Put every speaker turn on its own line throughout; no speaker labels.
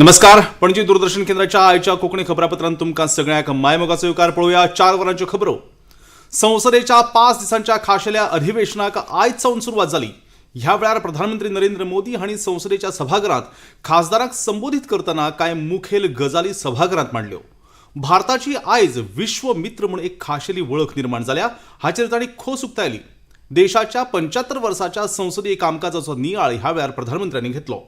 नमस्कार. पणजी दूरदर्शन केंद्राच्या आयच्या कोकणी खबरापत्रांत तुमकां सगळ्यांक मायमोगाचो येवकार. पळोवया 4 वरांच्यो खबरो. संसदेच्या 5 दिसांच्या खाशेल्या अधिवेशनाक आयज सावन सुरवात जाली. ह्या वेळार प्रधानमंत्री नरेंद्र मोदी हांणी संसदेच्या सभाघरांत खासदारांक संबोधित करतना कांय मुखेल गजाली सभाघरांत मांडल्यो. भारताची आयज विश्व मित्र म्हूण एक खाशेली वळख निर्माण जाल्या हाचेर तांणी खोस उक्तायली. देशाच्या 75 वर्साच्या संसदीय कामकाजाचो नियाळ ह्या वेळार प्रधानमंत्र्यांनी घेतलो.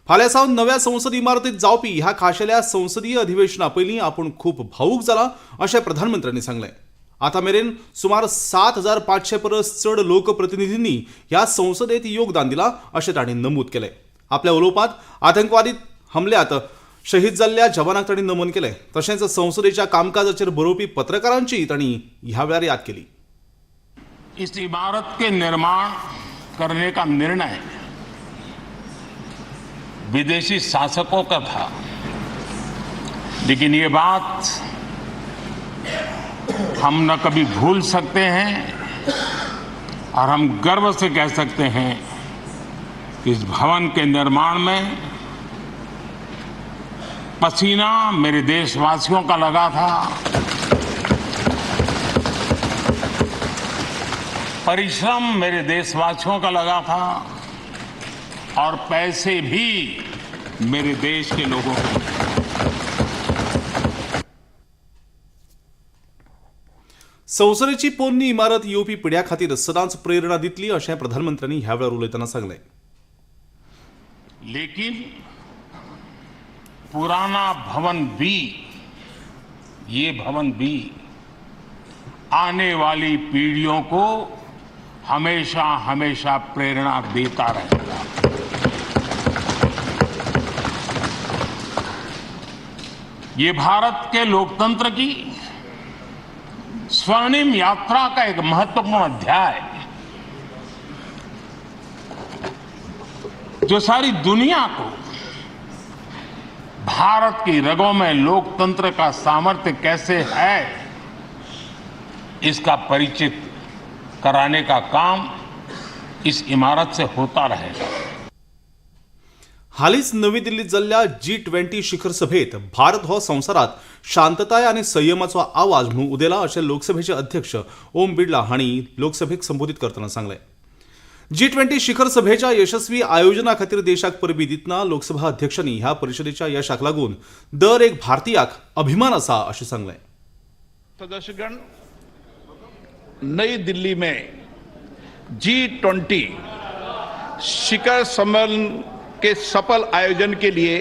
फाल्यां सावन नव्या संसद इमारतीत जावपी ह्या खाशेल्या संसदीय अधिवेशना पयलीं आपूण खूब भावूक जाला अशें प्रधानमंत्र्यांनी सांगलें. आतां मेरेन सुमार 7500 परस चड लोकप्रतिनिधींनी ह्या संसदेत योगदान दिलां अशें तांणी नमूद केलें. आपल्या उलोवपांत आतंकवादी हमल्यांत शहीद जाल्ल्या जवानांक तांणी नमन केलें. तशेंच संसदेच्या कामकाजाचेर बरोवपी पत्रकारांची तांणी ह्या वेळार याद केली.
इस इमारत के निर्माण करने का निर्णय विदेशी शासकों का था, लेकिन ये बात हम न कभी भूल सकते हैं और हम गर्व से कह सकते हैं कि इस भवन के निर्माण में पसीना मेरे देशवासियों का लगा था, परिश्रम मेरे देशवासियों का लगा था और पैसे भी मेरे देश के लोगों को.
संसदेची पोरणी इमारत येवपी पिढ्या खातीर सदांच प्रेरणा दितली अशें प्रधानमंत्र्यांनी ह्या वेळार उलयतना सांगलें.
लेकिन पुराना भवन भी, ये भवन भी आने वाली पीढ़ियों को हमेशा हमेशा प्रेरणा देता रहेगा. ये भारत के लोकतंत्र की स्वर्णिम यात्रा का एक महत्वपूर्ण अध्याय जो सारी दुनिया को भारत की रगों में लोकतंत्र का सामर्थ्य कैसे है इसका परिचित कराने का काम इस इमारत से होता रहेगा.
हालींच नवी दिल्लीत जाल्ल्या G20 शिखर सभेत भारत हो संवसारात शांतताय आनी संयमाचो आवाज म्हणून उदेला अशें लोकसभेचे अध्यक्ष ओम बिर्ला हांणी लोकसभेक संबोधित करतना सांगलें. G20 शिखर सभेच्या यशस्वी आयोजना खातीर देशाक परबी दितना लोकसभा अध्यक्षांनी ह्या परिशदेच्या यशाक लागून दर एक भारतीयाक अभिमान आसा अशें सांगलें.
सदस्यगण, नई दिल्ली में G20 शिखर सम्मेलन के सफल आयोजन के लिए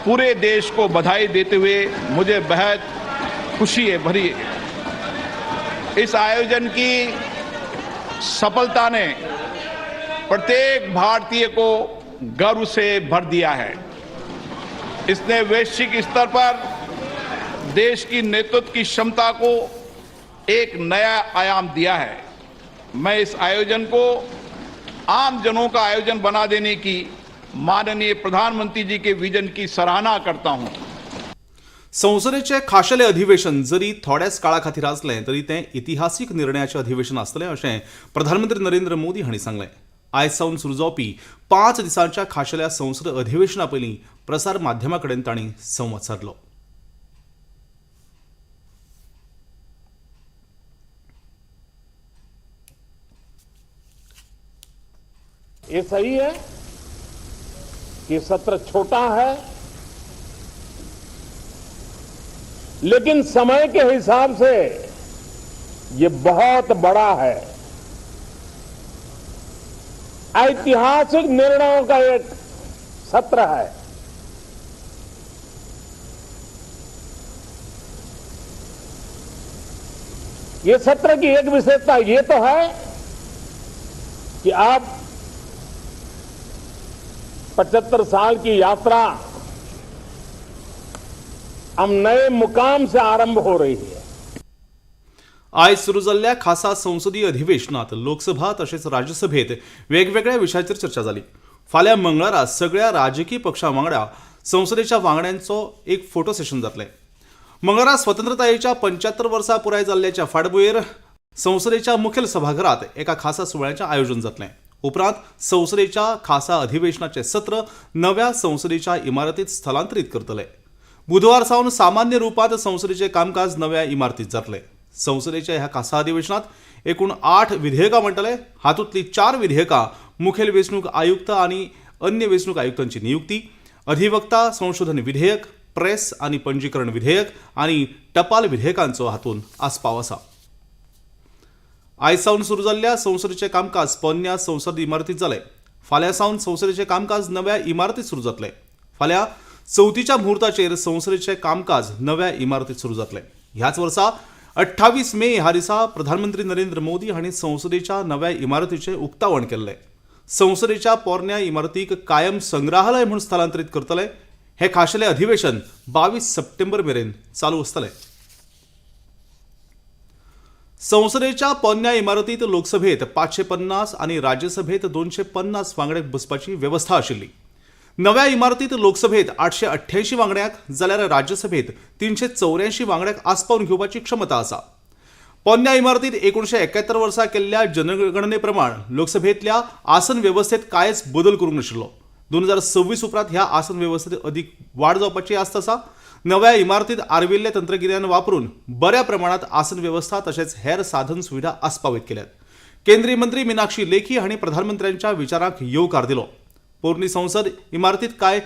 पूरे देश को बधाई देते हुए मुझे बेहद खुशी है भरी. इस आयोजन की सफलता ने प्रत्येक भारतीय को गर्व से भर दिया है. इसने वैश्विक स्तर पर देश की नेतृत्व की क्षमता को एक नया आयाम दिया है. मैं इस आयोजन को आम जनों का आयोजन बना देने की माननीय प्रधानमंत्री जी के विजन की सराहना करता हूं.
संसदेचे खाशेले अधिवेशन जरी थोड्याच काळा खातीर आसलें तरी तें इतिहासीक निर्णयाचें अधिवेशन आसतलें अशें प्रधानमंत्री नरेंद्र मोदी हांणी सांगलें. आयज सावन सुरू जावपी 5 दिसांच्या खाशेल्या संसद अधिवेशना पयलीं प्रसार माध्यमां कडेन तांणी संवाद साधलो.
ये सही है कि सत्र छोटा है, लेकिन समय के हिसाब से ये बहुत बड़ा है. ऐतिहासिक निर्णयों का एक सत्र है. ये सत्र की एक विशेषता ये तो है कि आप 75 साल की यात्रा हम नए मुकाम से आरंभ हो रही है.
आयज सुरू जाल्ल्या खासा संसदीय अधिवेशनात लोकसभा तशेंच राज्यसभेत वेगवेगळ्या विशयाचेर चर्चा जाली. फाल्यां मंगळारा सगळ्या राजकीय पक्षां वांगडा संसदेच्या वांगड्यांचो एक फोटो सेशन जातलें. मंगळारा स्वतंत्रतायेच्या 75 वर्सां पुराय जाल्ल्याच्या फाटभुंयेर संसदेच्या मुखेल सभाघरांत एका खासा सुवाळ्याचें आयोजन जातलें. उपरांत संसदेच्या खासा अधिवेशनाचे सत्र नव्या संसदेच्या इमारतीत स्थलांतरित करतले. बुधवार सावन सामान्य रूपात संसदेचे कामकाज नव्या इमारतीत जातले. संसदेच्या ह्या खासा अधिवेशनात एकूण 8 विधेयकां मांडटले. हातूंतली 4 विधेयकां मुखेल वेंचणूक आयुक्त आनी अन्य वेंचणूक आयुक्तांची नियुक्ती, अधिवक्ता संशोधन विधेयक, प्रेस आनी पंजीकरण विधेयक आनी टपाल विधेयकांचो हातूंत आस्पाव आसा. आयज सावन सुरू जाल्ल्या संसदेचें कामकाज पोन्न्या संसद इमारतीत जालें. फाल्यां सावन संसदेचें कामकाज नव्या इमारतीत सुरू जातलें. फाल्यां चवथीच्या मुहूर्ताचेर संसदेचें कामकाज नव्या इमारतीत सुरू जातलें. ह्याच वर्सा 28 मे ह्या दिसा प्रधानमंत्री नरेंद्र मोदी हांणी संसदेच्या नव्या इमारतीचें उक्तावण केल्लें. संसदेच्या पोरन्या इमारतीक कायम संग्रहालय म्हूण स्थलांतरीत करतले. हे खाशेलें अधिवेशन 22 सप्टेंबर मेरेन चालू आसतलें. संसदेच्या पोन्न्या इमारतीत लोकसभेत 550 आनी राज्यसभेत 250 वांगड्यांक बसपाची व्यवस्था आशिल्ली. नव्या इमारतीत लोकसभेत 888 वांगड्यांक जाल्यार राज्यसभेत 384 वांगड्यांक आस्पावन घेवपाची क्षमता आसा. पोन्न्या इमारतीत 1971 वर्सा केल्ल्या जनगणने प्रमाण लोकसभेतल्या आसन वेवस्थेत कांयच बदल करूंक नाशिल्लो. 2026 उपरांत ह्या आसन वेवस्थेत अदीक वाड जावपाची आस्त आसा. नव्या इमारतीत आर्विल्ले तंत्रगिन्यान वापरून बऱ्या प्रमाणात आसन वेवस्था तशेंच हेर साधन सुविधा आस्पावीत केल्यात. केंद्रीय मंत्री मीनाक्षी लेखी हांणी प्रधानमंत्र्यांच्या विचारांक येवकार दिलो. पोरणी संसद इमारतीत कांय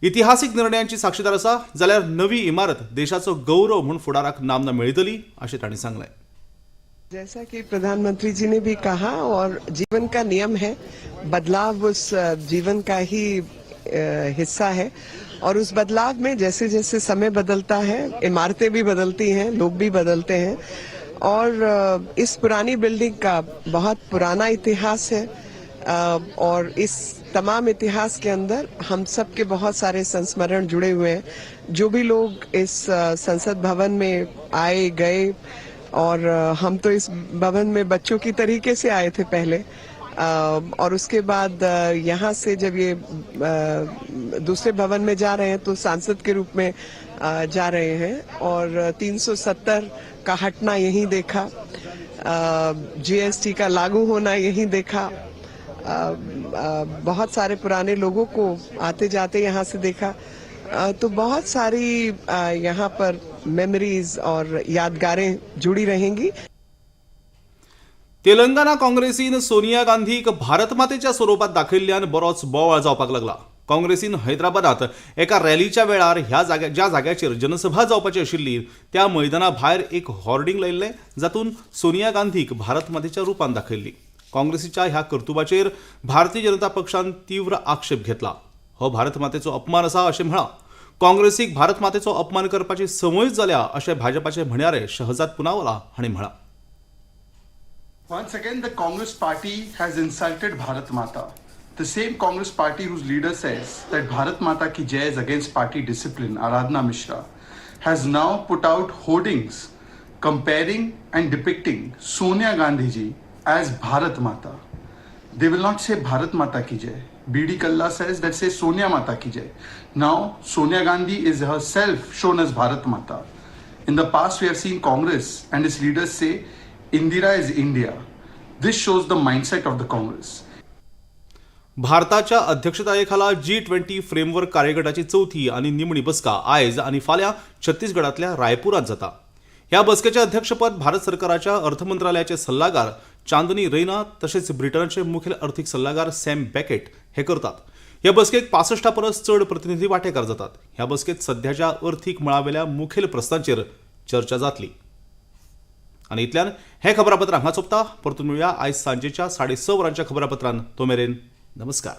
इतिहासीक निर्णयांची साक्षीदार आसा जाल्यार नवी इमारत देशाचो गौरव म्हूण फुडाराक नामना मेळयतली अशें तांणी सांगलें.
जैसा कि प्रधानमंत्री जी ने भी कहा और जीवन का नियम है, बदलाव उस जीवन का ही हिस्सा है और उस बदलाव में जैसे जैसे समय बदलता है इमारतें भी बदलती हैं, लोग भी बदलते हैं और इस पुरानी बिल्डिंग का बहुत पुराना इतिहास है और इस तमाम इतिहास के अंदर हम सब के बहुत सारे संस्मरण जुड़े हुए हैं. जो भी लोग इस संसद भवन में आए गए और हम तो इस भवन में बच्चों की तरीके से आए थे पहले और उसके बाद यहाँ से जब ये दूसरे भवन में जा रहे हैं तो सांसद के रूप में जा रहे हैं और 370 का हटना यहीं देखा, जीएसटी का लागू होना यहीं देखा, बहुत सारे पुराने लोगों को आते जाते यहाँ से देखा. तो बहुत सारी यहाँ पर मेमोरीज और यादगारें जुड़ी रहेंगी.
तेलंगणा काँग्रेसीन सोनिया गांधीक भारतमातेच्या स्वरूपात दाखयिल्ल्यान बरोच बोवाळ जावपाक लागला. काँग्रेसीन हैदराबादात एका रॅलीच्या वेळार ज्या जाग्याचेर जनसभा जावपाची आशिल्ली त्या मैदाना भायर एक होर्डिंग लायिल्लें जातून सोनिया गांधीक भारतमातेच्या रुपान दाखयिल्ली. काँग्रेसीच्या ह्या कर्तुबाचेर भारतीय जनता पक्षान तीव्र आक्षेप घेतला. हो भारतमातेचो अपमान आसा अशें म्हळां. काँग्रेसीक भारतमातेचो अपमान करपाची संवय जाल्या अशें भाजपाचे म्हणयारे शहजाद पुनावाला हांणी म्हळां.
Once again, the Congress party has insulted Bharat Mata. The same Congress party whose leader says that Bharat Mata ki jai is against party discipline, Aradhana Mishra, has now put out hoardings comparing and depicting Sonia Gandhi ji as Bharat Mata. They will not say Bharat Mata ki jai. B.D. Kalla says that says Sonia Mata ki jai. Now Sonia Gandhi is herself shown as Bharat Mata. In the past we have seen Congress and its leaders say Indira is India. This shows the mindset of the Congress.
भारताच्या अध्यक्षतायेखाला G20 framework कार्यगटाची चौथी आणि निमणी बसका आयज आणि फाल्यां छत्तीसगडातल्या रायपुरात जाता. ह्या बसकेचे अध्यक्षपद भारत सरकाराच्या अर्थ मंत्रालयाचे सल्लागार चांदनी रैना तसेच ब्रिटनाचे मुखेल अर्थीक सल्लागार सॅम बॅकेट हे करतात. ह्या बसकेक 65 परस चड प्रतिनिधी वांटेकार जातात. ह्या बसकेत सध्याच्या अर्थीक मळावेल्या मुखेल प्रस्तांचेर चर्चा जातली. आणि इतल्यान हे खबरापत्र हांगा सोंपता. परतून मेळुया आयज सांजेच्या 6:30 वरांच्या खबरापत्रान. तो मेरेन नमस्कार.